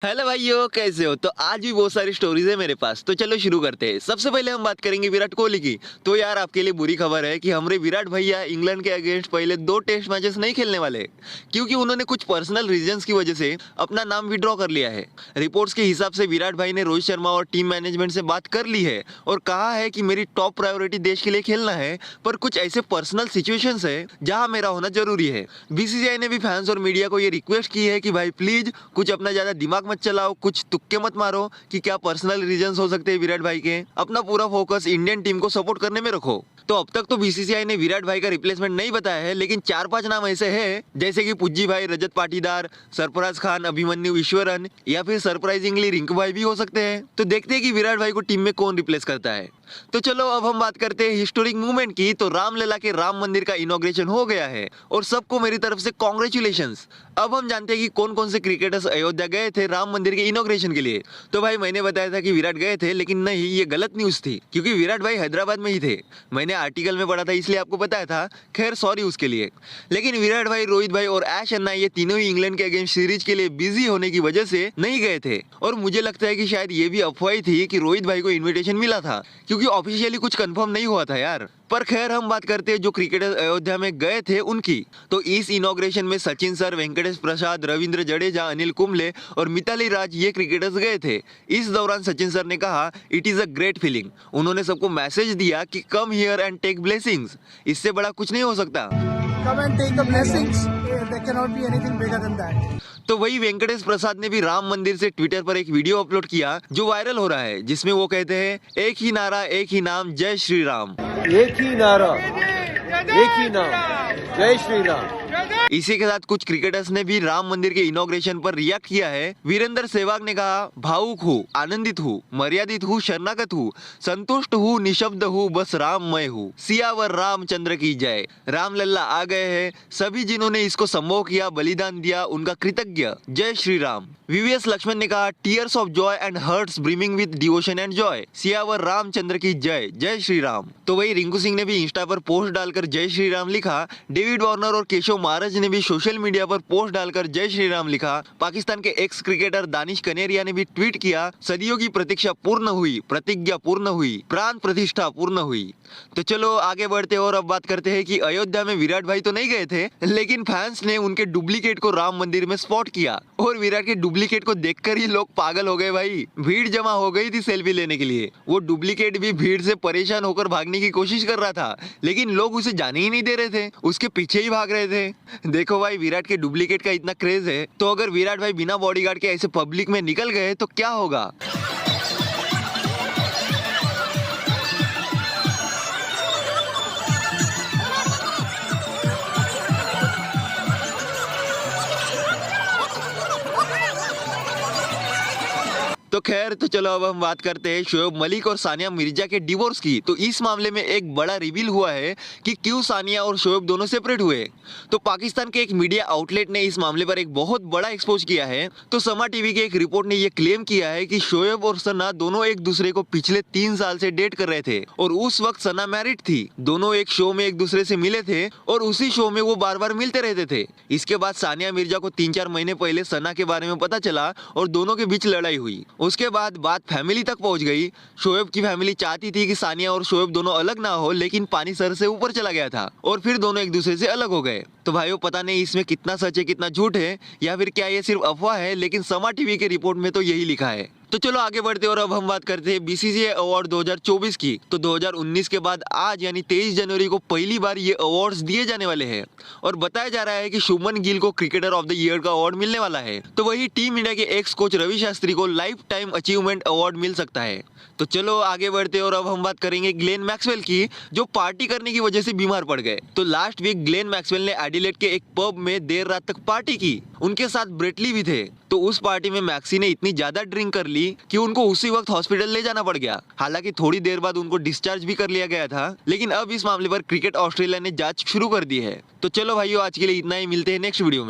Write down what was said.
Hello भाइयों, कैसे हो? तो आज भी बहुत सारी स्टोरीज है मेरे पास, तो चलो शुरू करते हैं। सबसे पहले हम बात करेंगे विराट कोहली की। तो यार, आपके लिए बुरी खबर है कि हमारे विराट भैया इंग्लैंड के अगेंस्ट पहले 2 टेस्ट मैचेस नहीं खेलने वाले, क्योंकि उन्होंने कुछ पर्सनल रीजंस की वजह से अपना नाम विड्रॉ कर लिया है। रिपोर्ट्स के हिसाब से विराट भाई ने रोहित शर्मा और टीम मैनेजमेंट से बात कर ली है और कहा है कि मेरी टॉप प्रायोरिटी देश के लिए खेलना है, पर कुछ ऐसे पर्सनल सिचुएशंस है जहां मेरा होना जरूरी है। बीसीसीआई ने भी फैंस और मीडिया को ये रिक्वेस्ट की है कि भाई प्लीज कुछ अपना ज्यादा दिमाग मत चलाओ, कुछ तुक्के मत मारो कि क्या पर्सनल रीजंस हो सकते हैं विराट भाई के। अपना पूरा फोकस इंडियन टीम को सपोर्ट करने में रखो। तो अब तक तो बीसीसीआई ने विराट भाई का रिप्लेसमेंट नहीं बताया है, लेकिन 4-5 नाम ऐसे हैं जैसे कि पुज्जी भाई, रजत पाटीदार, सरफराज खान, अभिमन्यु ईश्वरन या फिर सरप्राइजिंगली रिंकू भाई भी हो सकते हैं। तो देखते हैं कि विराट भाई को टीम में कौन रिप्लेस करता है। तो चलो अब हम बात करते हैं हिस्टोरिक मूवमेंट की। तो रामलला के राम मंदिर का इनॉग्रेशन हो गया है और सबको मेरी तरफ से कॉन्ग्रेचुलेशंस। अब हम जानते हैं कि कौन कौन से क्रिकेटर्स अयोध्या गए थे राम मंदिर के इनॉग्रेशन के लिए। तो भाई मैंने बताया था कि विराट गए थे, लेकिन नहीं, ये गलत न्यूज थी, क्योंकि विराट भाई हैदराबाद में ही थे। मैंने आर्टिकल में पढ़ा था इसलिए आपको बताया था, खैर सॉरी उसके लिए। लेकिन विराट भाई, रोहित भाई और ऐश अन्ना ये तीनों ही इंग्लैंड के अगेंस्ट सीरीज के लिए बिजी होने की वजह से नहीं गए थे। और मुझे लगता है कि शायद ये भी अफवाह ही थी कि रोहित भाई को इन्विटेशन मिला था, क्योंकि ऑफिशियली कुछ कंफर्म नहीं हुआ था यार। पर खैर हम बात करते हैं जो क्रिकेटर्स अयोध्या में गए थे उनकी। तो इस इनॉग्रेशन में सचिन सर, वेंकटेश प्रसाद, रविंद्र जडेजा, अनिल कुंबले और मिताली राज ये क्रिकेटर्स गए थे। इस दौरान सचिन सर ने कहा, it is a great feeling. उन्होंने सबको मैसेज दिया कि come here and take blessings. इससे बड़ा कुछ नहीं हो सकता। Come and take the blessings. There cannot be anything bigger than that. तो वही वेंकटेश प्रसाद ने भी राम मंदिर से ट्विटर पर एक वीडियो अपलोड किया जो वायरल हो रहा है, जिसमें वो कहते हैं, एक ही नारा, एक ही नाम, जय श्री राम। एक ही नारा, एक ही नाम, जय श्री राम। इसी के साथ कुछ क्रिकेटर्स ने भी राम मंदिर के इनॉग्रेशन पर रिएक्ट किया है। वीरेंद्र सहवाग ने कहा, भावुक हूँ, आनंदित हूँ, मर्यादित हूँ, शरणागत हूँ, संतुष्ट हूँ, निशब्द हूँ, बस राममय हूँ। सियावर रामचंद्र की जय। रामलल्ला आ गए हैं, सभी जिन्होंने इसको संभव किया, बलिदान दिया, उनका कृतज्ञ, जय श्री राम। वीवीएस लक्ष्मण ने कहा, tears of joy and hearts brimming with devotion and joy, Siyavar Ramchandra की जय, जय श्री राम। तो वही रिंकू सिंह ने भी इंस्टा पर पोस्ट डालकर जय श्री राम लिखा। डेविड वार्नर और केशव महाराज ने भी सोशल मीडिया पर पोस्ट डालकर जय श्री राम लिखा। पाकिस्तान के एक्स क्रिकेटर दानिश कनेरिया ने भी ट्वीट किया, सदियों की प्रतीक्षा पूर्ण हुई, प्रतिज्ञा पूर्ण हुई, प्राण प्रतिष्ठा पूर्ण हुई। तो चलो आगे बढ़ते हैं और अब बात करते हैं कि अयोध्या में विराट भाई तो नहीं गए थे, लेकिन फैंस ने उनके डुप्लीकेट को राम मंदिर में स्पॉट किया और विराट के डुप्लीकेट को देखकर ही लोग पागल हो गए भाई। भीड़ जमा हो गई थी सेल्फी लेने के लिए। वो डुप्लीकेट भी भीड़ से परेशान होकर भागने की कोशिश कर रहा था, लेकिन लोग उसे जाने ही नहीं दे रहे थे, उसके पीछे ही भाग रहे थे। देखो भाई, विराट के डुप्लीकेट का इतना क्रेज है, तो अगर विराट भाई बिना बॉडीगार्ड के ऐसे पब्लिक में निकल गए तो क्या होगा। तो खैर, तो चलो अब हम बात करते हैं शोएब मलिक और सानिया मिर्जा के डिवोर्स की। तो इस मामले में एक बड़ा रिवील हुआ है कि क्यों सानिया और शोएब दोनों सेपरेट हुए। तो पाकिस्तान के एक मीडिया आउटलेट ने इस मामले पर एक बहुत बड़ा एक्सपोज किया है। तो समा टीवी के एक रिपोर्ट ने यह क्लेम किया है कि शोएब और सना दोनों एक दूसरे को पिछले 3 साल से डेट कर रहे थे और उस वक्त सना मैरिड थी। दोनों एक शो में एक दूसरे से मिले थे और उसी शो में वो बार बार मिलते रहते थे। इसके बाद सानिया मिर्जा को 3-4 महीने पहले सना के बारे में पता चला और दोनों के बीच लड़ाई हुई। उसके बाद बात फैमिली तक पहुंच गई। शोएब की फैमिली चाहती थी कि सानिया और शोएब दोनों अलग ना हो, लेकिन पानी सर से ऊपर चला गया था और फिर दोनों एक दूसरे से अलग हो गए। तो भाइयों, पता नहीं इसमें कितना सच है कितना झूठ है, या फिर क्या ये सिर्फ अफवाह है, लेकिन समा टीवी के रिपोर्ट में तो यही लिखा है। तो चलो आगे बढ़ते हैं और अब हम बात करते हैं बीसीसीआई अवार्ड 2024 की। तो 2019 के बाद आज यानी 23 जनवरी को पहली बार ये अवार्ड्स दिए जाने वाले हैं और बताया जा रहा है कि शुभमन गिल को क्रिकेटर ऑफ द ईयर का अवार्ड मिलने वाला है। तो वही टीम इंडिया के एक्स कोच रवि शास्त्री को लाइफ टाइम अचीवमेंट अवार्ड मिल सकता है। तो चलो आगे बढ़ते हैं और अब हम बात करेंगे ग्लेन मैक्सवेल की, जो पार्टी करने की वजह से बीमार पड़ गए। तो लास्ट वीक ग्लेन मैक्सवेल ने एडिलेड के एक पब में देर रात तक पार्टी की। उनके साथ ब्रेटली भी थे। तो उस पार्टी में मैक्सी ने इतनी ज्यादा ड्रिंक कर ली कि उनको उसी वक्त हॉस्पिटल ले जाना पड़ गया। हालांकि थोड़ी देर बाद उनको डिस्चार्ज भी कर लिया गया था, लेकिन अब इस मामले पर क्रिकेट ऑस्ट्रेलिया ने जांच शुरू कर दी है। तो चलो भाइयों, आज के लिए इतना ही, मिलते हैं नेक्स्ट वीडियो में।